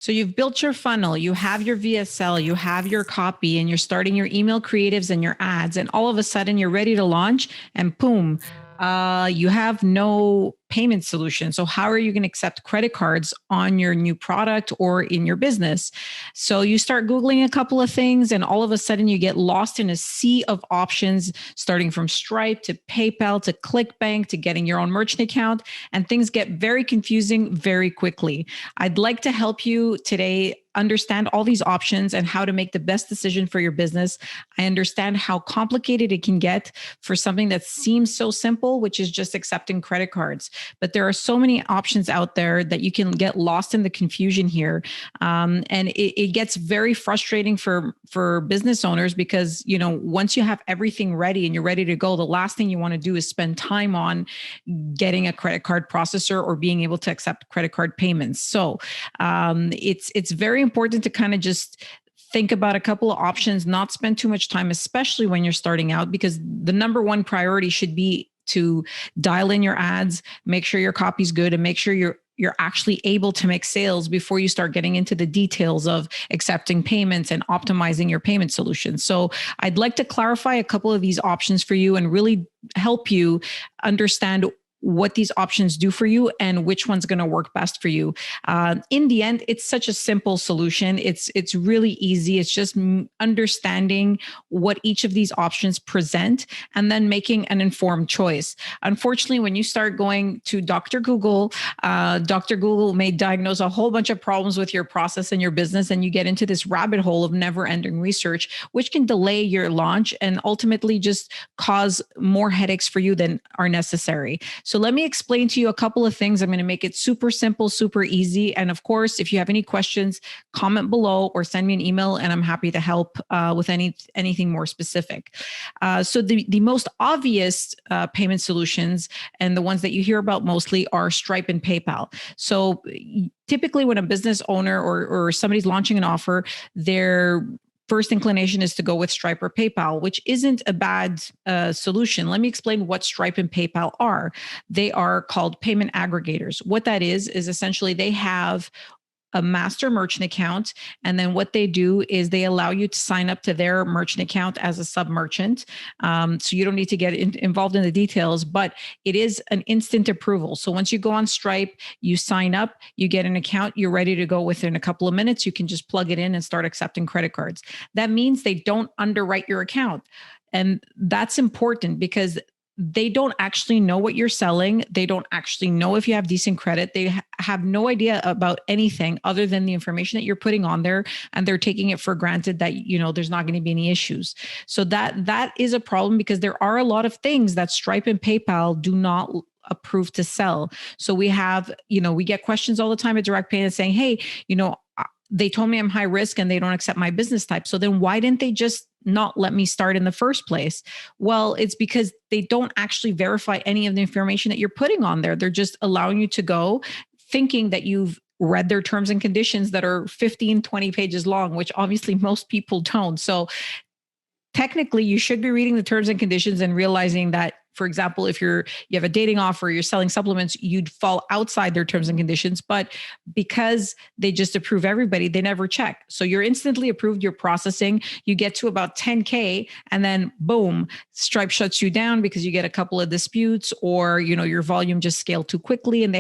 So you've built your funnel, you have your VSL, you have your copy, and you're starting your email creatives and your ads, and all of a sudden you're ready to launch, and boom, you have no payment solution. So how are you going to accept credit cards on your new product or in your business? So you start Googling a couple of things, and all of a sudden you get lost in a sea of options, starting from Stripe to PayPal to ClickBank to getting your own merchant account, and things get very confusing very quickly. I'd like to help you today understand all these options and how to make the best decision for your business. I understand how complicated it can get for something that seems so simple, which is just accepting credit cards. But there are so many options out there that you can get lost in the confusion here. And it gets very frustrating for business owners because, once you have everything ready and you're ready to go, the last thing you want to do is spend time on getting a credit card processor or being able to accept credit card payments. So it's very important to kind of just think about a couple of options, not spend too much time, especially when you're starting out, because the number one priority should be to dial in your ads, make sure your copy's good, and make sure you're actually able to make sales before you start getting into the details of accepting payments and optimizing your payment solutions. So I'd like to clarify a couple of these options for you and really help you understand what these options do for you and which one's going to work best for you. In the end, it's such a simple solution. It's really easy. It's just understanding what each of these options present and then making an informed choice. Unfortunately, when you start going to Dr. Google may diagnose a whole bunch of problems with your process and your business, and you get into this rabbit hole of never-ending research, which can delay your launch and ultimately just cause more headaches for you than are necessary. So let me explain to you a couple of things. I'm going to make it super simple, super easy. And of course, if you have any questions, comment below or send me an email, and I'm happy to help with anything more specific. So the most obvious payment solutions and the ones that you hear about mostly are Stripe and PayPal. So typically when a business owner or somebody's launching an offer, they're first inclination is to go with Stripe or PayPal, which isn't a bad solution. Let me explain what Stripe and PayPal are. They are called payment aggregators. What that is essentially they have a master merchant account. And then what they do is they allow you to sign up to their merchant account as a sub merchant. So you don't need to get involved in the details, but it is an instant approval. So once you go on Stripe, you sign up, you get an account, you're ready to go within a couple of minutes. You can just plug it in and start accepting credit cards. That means they don't underwrite your account. And that's important because they don't actually know what you're selling. They don't actually know if you have decent credit. They have no idea about anything other than the information that you're putting on there. And they're taking it for granted that, there's not going to be any issues. So that is a problem because there are a lot of things that Stripe and PayPal do not approve to sell. So we have, we get questions all the time at Direct Pay and saying, hey, they told me I'm high risk and they don't accept my business type. So then why didn't they just not let me start in the first place? Well, it's because they don't actually verify any of the information that you're putting on there. They're just allowing you to go thinking that you've read their terms and conditions that are 15, 20 pages long, which obviously most people don't. So technically you should be reading the terms and conditions and realizing that, for example, if you have a dating offer, you're selling supplements, you'd fall outside their terms and conditions. But because they just approve everybody, they never check. So you're instantly approved, you're processing, you get to about 10K and then boom, Stripe shuts you down because you get a couple of disputes or, your volume just scaled too quickly and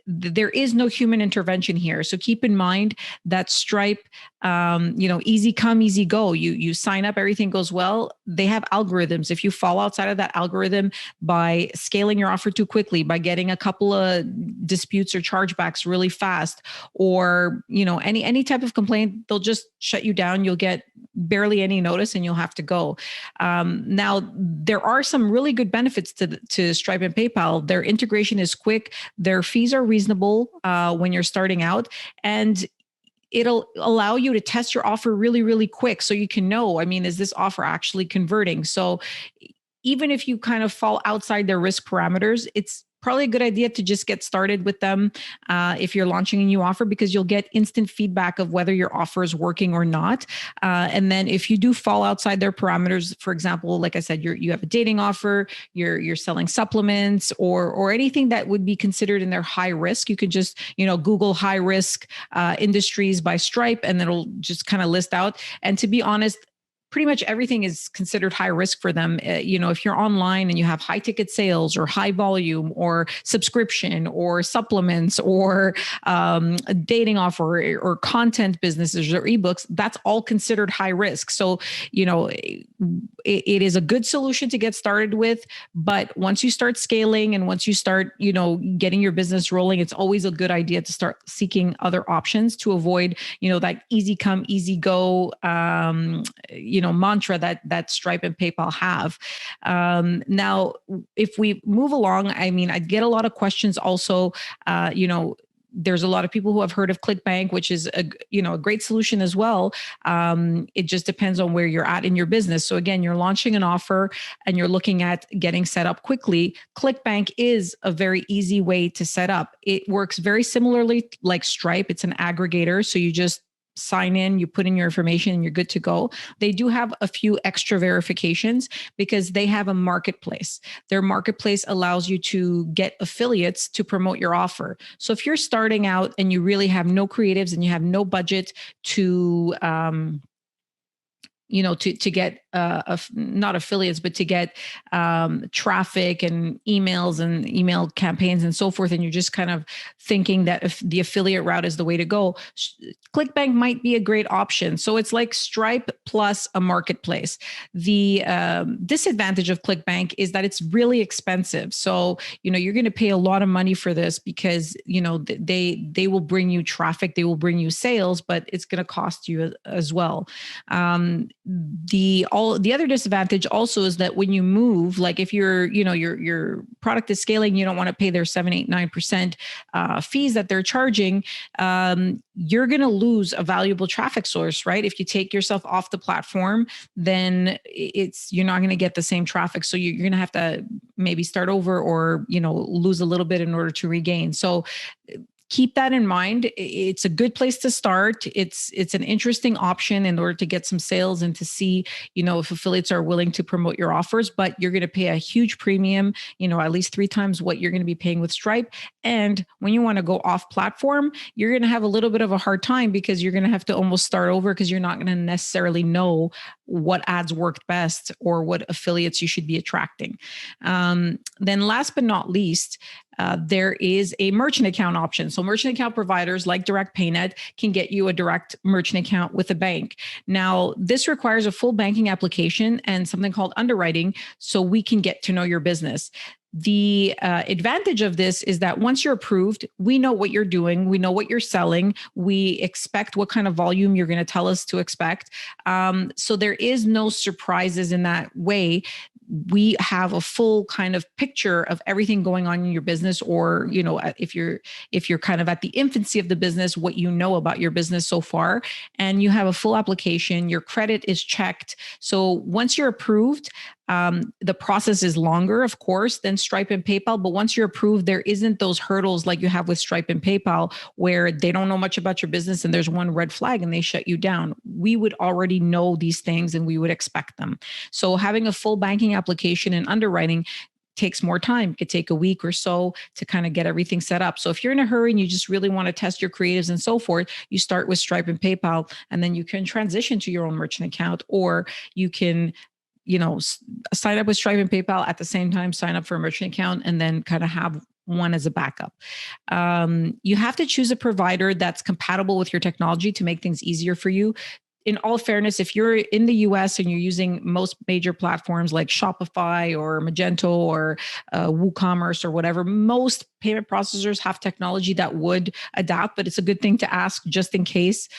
there is no human intervention here. So keep in mind that Stripe, easy come, easy go. You sign up, everything goes well. They have algorithms. If you fall outside of that algorithm by scaling your offer too quickly, by getting a couple of disputes or chargebacks really fast, or any type of complaint, they'll just shut you down. You'll get barely any notice and you'll have to go. Now, there are some really good benefits to Stripe and PayPal. Their integration is quick. Their fees are reasonable when you're starting out, and it'll allow you to test your offer really, really quick. So you can know, is this offer actually converting? So even if you kind of fall outside their risk parameters, it's probably a good idea to just get started with them if you're launching a new offer, because you'll get instant feedback of whether your offer is working or not. And then if you do fall outside their parameters, for example, like I said, you have a dating offer, you're selling supplements or anything that would be considered in their high risk, you could just Google high risk industries by Stripe, and it'll just kind of list out. And to be honest, pretty much everything is considered high risk for them. If you're online and you have high ticket sales or high volume or subscription or supplements or a dating offer or content businesses or ebooks, that's all considered high risk. So, it is a good solution to get started with. But once you start scaling and once you start, getting your business rolling, it's always a good idea to start seeking other options to avoid, that easy come, easy go, mantra that Stripe and PayPal have. Now, if we move along, I get a lot of questions also, there's a lot of people who have heard of ClickBank, which is a great solution as well. It just depends on where you're at in your business. So again, you're launching an offer and you're looking at getting set up quickly. ClickBank is a very easy way to set up. It works very similarly like Stripe. It's an aggregator. So you just sign in, you put in your information, and you're good to go. They do have a few extra verifications because they have a marketplace. Their marketplace allows you to get affiliates to promote your offer. So if you're starting out and you really have no creatives and you have no budget to to get not affiliates, but to get traffic and emails and email campaigns and so forth, and you're just kind of thinking that if the affiliate route is the way to go, ClickBank might be a great option. So it's like Stripe plus a marketplace. The disadvantage of ClickBank is that it's really expensive. So you're going to pay a lot of money for this because they will bring you traffic, they will bring you sales, but it's going to cost you as well. The other disadvantage also is that when you move, like if your product is scaling, you don't want to pay their 7, 8, 9% fees that they're charging. You're going to lose a valuable traffic source, right? If you take yourself off the platform, then you're not going to get the same traffic. So you're going to have to maybe start over or, lose a little bit in order to regain. So keep that in mind. It's a good place to start. It's an interesting option in order to get some sales and to see, if affiliates are willing to promote your offers, but you're going to pay a huge premium, at least 3 times what you're going to be paying with Stripe. And when you want to go off platform, you're going to have a little bit of a hard time because you're going to have to almost start over because you're not going to necessarily know what ads worked best or what affiliates you should be attracting. Then last but not least, there is a merchant account option. So merchant account providers like Direct PayNet can get you a direct merchant account with a bank. Now, this requires a full banking application and something called underwriting, so we can get to know your business. The advantage of this is that once you're approved, we know what you're doing. We know what you're selling. We expect what kind of volume you're going to tell us to expect. So there is no surprises in that way. We have a full kind of picture of everything going on in your business, or, if you're kind of at the infancy of the business, what you know about your business so far, and you have a full application, your credit is checked. So once you're approved, the process is longer, of course, than Stripe and PayPal. But once you're approved, there isn't those hurdles like you have with Stripe and PayPal, where they don't know much about your business and there's one red flag and they shut you down. We would already know these things and we would expect them. So having a full banking application and underwriting takes more time. It could take a week or so to kind of get everything set up. So if you're in a hurry and you just really want to test your creatives and so forth, you start with Stripe and PayPal, and then you can transition to your own merchant account, or you can sign up with Stripe and PayPal at the same time, sign up for a merchant account, and then kind of have one as a backup. You have to choose a provider that's compatible with your technology to make things easier for you. In all fairness, if you're in the US and you're using most major platforms like Shopify or Magento or WooCommerce or whatever, most payment processors have technology that would adapt, but it's a good thing to ask just in case,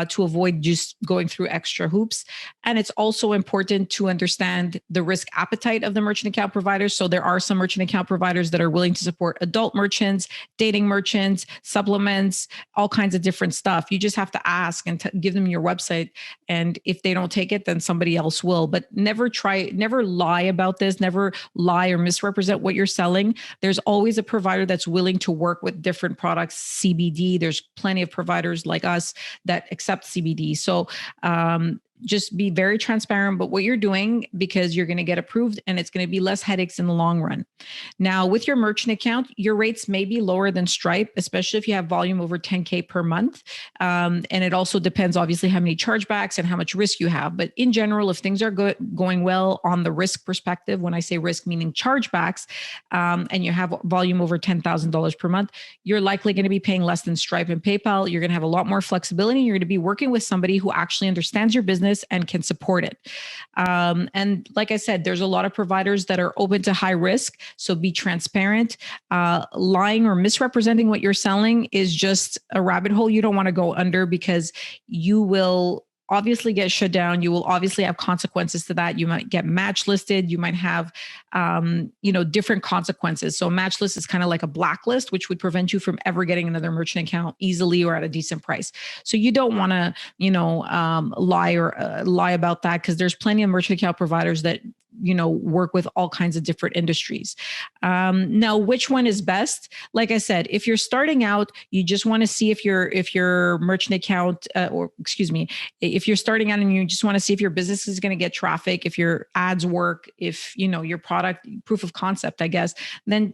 to avoid just going through extra hoops. And it's also important to understand the risk appetite of the merchant account providers. So there are some merchant account providers that are willing to support adult merchants, dating merchants, supplements, all kinds of different stuff. You just have to ask and give them your website And if they don't take it, then somebody else will. But never lie about this, never lie or misrepresent what you're selling. There's always a provider that's willing to work with different products, CBD. There's plenty of providers like us that accept CBD. So, just be very transparent about what you're doing, because you're going to get approved and it's going to be less headaches in the long run. Now, with your merchant account, your rates may be lower than Stripe, especially if you have volume over 10K per month. And it also depends, obviously, how many chargebacks and how much risk you have. But in general, if things are going well on the risk perspective, when I say risk, meaning chargebacks, and you have volume over $10,000 per month, you're likely going to be paying less than Stripe and PayPal. You're going to have a lot more flexibility. You're going to be working with somebody who actually understands your business and can support it. And like I said, there's a lot of providers that are open to high risk. So be transparent. Lying or misrepresenting what you're selling is just a rabbit hole you don't want to go under, because you will obviously get shut down. You will obviously have consequences to that. You might get match listed. You might have, different consequences. So match list is kind of like a blacklist, which would prevent you from ever getting another merchant account easily or at a decent price. So you don't want to, lie about that, because there's plenty of merchant account providers that work with all kinds of different industries. Now, which one is best? Like I said, if you're starting out, you just want to see if your merchant account, if you're starting out and you just want to see if your business is going to get traffic, if your ads work, if your product proof of concept, I guess, then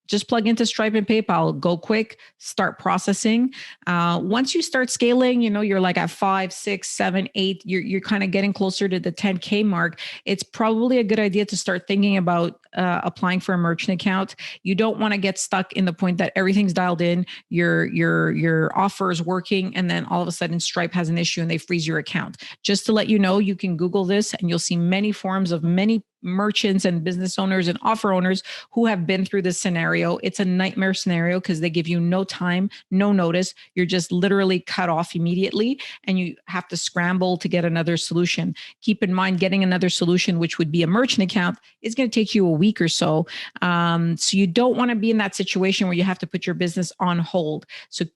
just plug into Stripe and PayPal, go quick, start processing. Once you start scaling, you're like at 5, 6, 7, 8, you're kind of getting closer to the 10K mark. It's probably a good idea to start thinking about applying for a merchant account. You don't want to get stuck in the point that everything's dialed in, your offer is working, and then all of a sudden Stripe has an issue and they freeze your account. Just to let you know, you can Google this and you'll see many forums of many merchants and business owners and offer owners who have been through this scenario. It's a nightmare scenario because they give you no time, no notice. You're just literally cut off immediately and you have to scramble to get another solution. Keep in mind, getting another solution, which would be a merchant account, is going to take you a week or so. So you don't want to be in that situation where you have to put your business on hold. So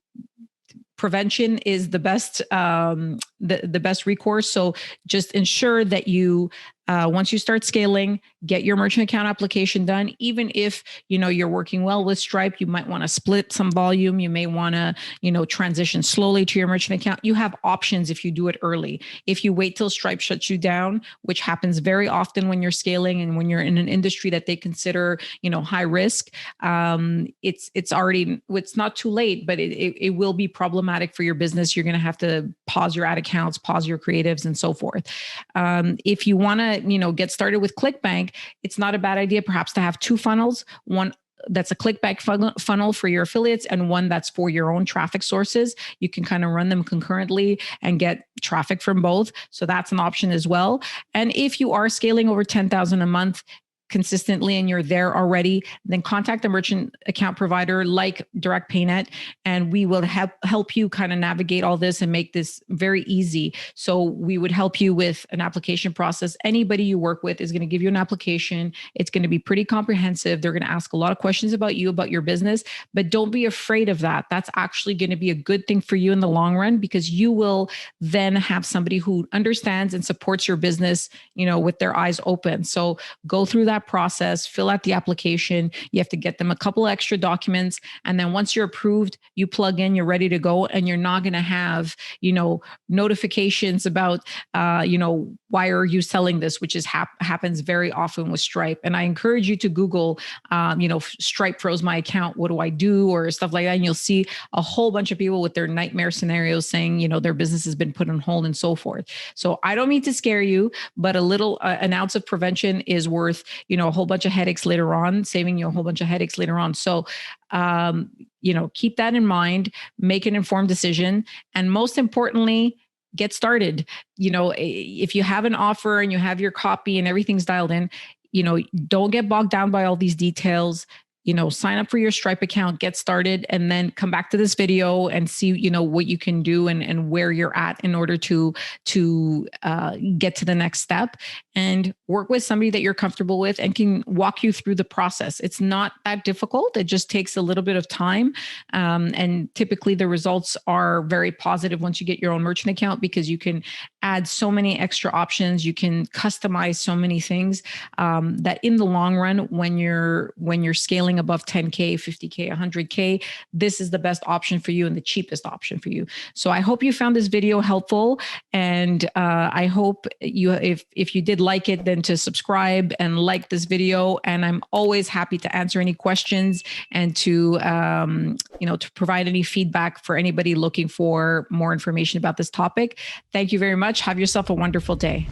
prevention is the best, the best recourse. So just ensure that you, once you start scaling, get your merchant account application done. Even if, you're working well with Stripe, you might want to split some volume. You may want to, transition slowly to your merchant account. You have options if you do it early. If you wait till Stripe shuts you down, which happens very often when you're scaling and when you're in an industry that they consider, high risk, it's not too late, but it will be problematic for your business. You're going to have to pause your ad accounts, pause your creatives, and so forth. If you want to, get started with ClickBank, it's not a bad idea perhaps to have two funnels, one that's a ClickBank funnel for your affiliates and one that's for your own traffic sources. You can kind of run them concurrently and get traffic from both. So that's an option as well. And if you are scaling over 10,000 a month consistently and you're there already, then contact a merchant account provider like Direct PayNet, and we will help you kind of navigate all this and make this very easy. So we would help you with an application process. Anybody you work with is going to give you an application. It's going to be pretty comprehensive. They're going to ask a lot of questions about you, about your business, but don't be afraid of that. That's actually going to be a good thing for you in the long run, because you will then have somebody who understands and supports your business, with their eyes open. So go through that process, fill out the application. You have to get them a couple of extra documents. And then once you're approved, you plug in, you're ready to go. And you're not going to have, notifications about, why are you selling this, which happens very often with Stripe. And I encourage you to Google, Stripe froze my account. What do I do? Or stuff like that. And you'll see a whole bunch of people with their nightmare scenarios saying, their business has been put on hold and so forth. So I don't mean to scare you, but an ounce of prevention is worth, a whole bunch of headaches later on, saving you a whole bunch of headaches later on. So, keep that in mind, make an informed decision. And most importantly, get started. If you have an offer and you have your copy and everything's dialed in, don't get bogged down by all these details. sign up for your Stripe account, get started, and then come back to this video and see, what you can do and where you're at in order to get to the next step, and work with somebody that you're comfortable with and can walk you through the process. It's not that difficult. It just takes a little bit of time. And typically the results are very positive once you get your own merchant account, because you can add so many extra options. You can customize so many things that in the long run, when you're scaling above 10K, 50K, 100K, this is the best option for you and the cheapest option for you. So I hope you found this video helpful. And I hope if you did like it, then to subscribe and like this video. And I'm always happy to answer any questions and to provide any feedback for anybody looking for more information about this topic. Thank you very much. Have yourself a wonderful day.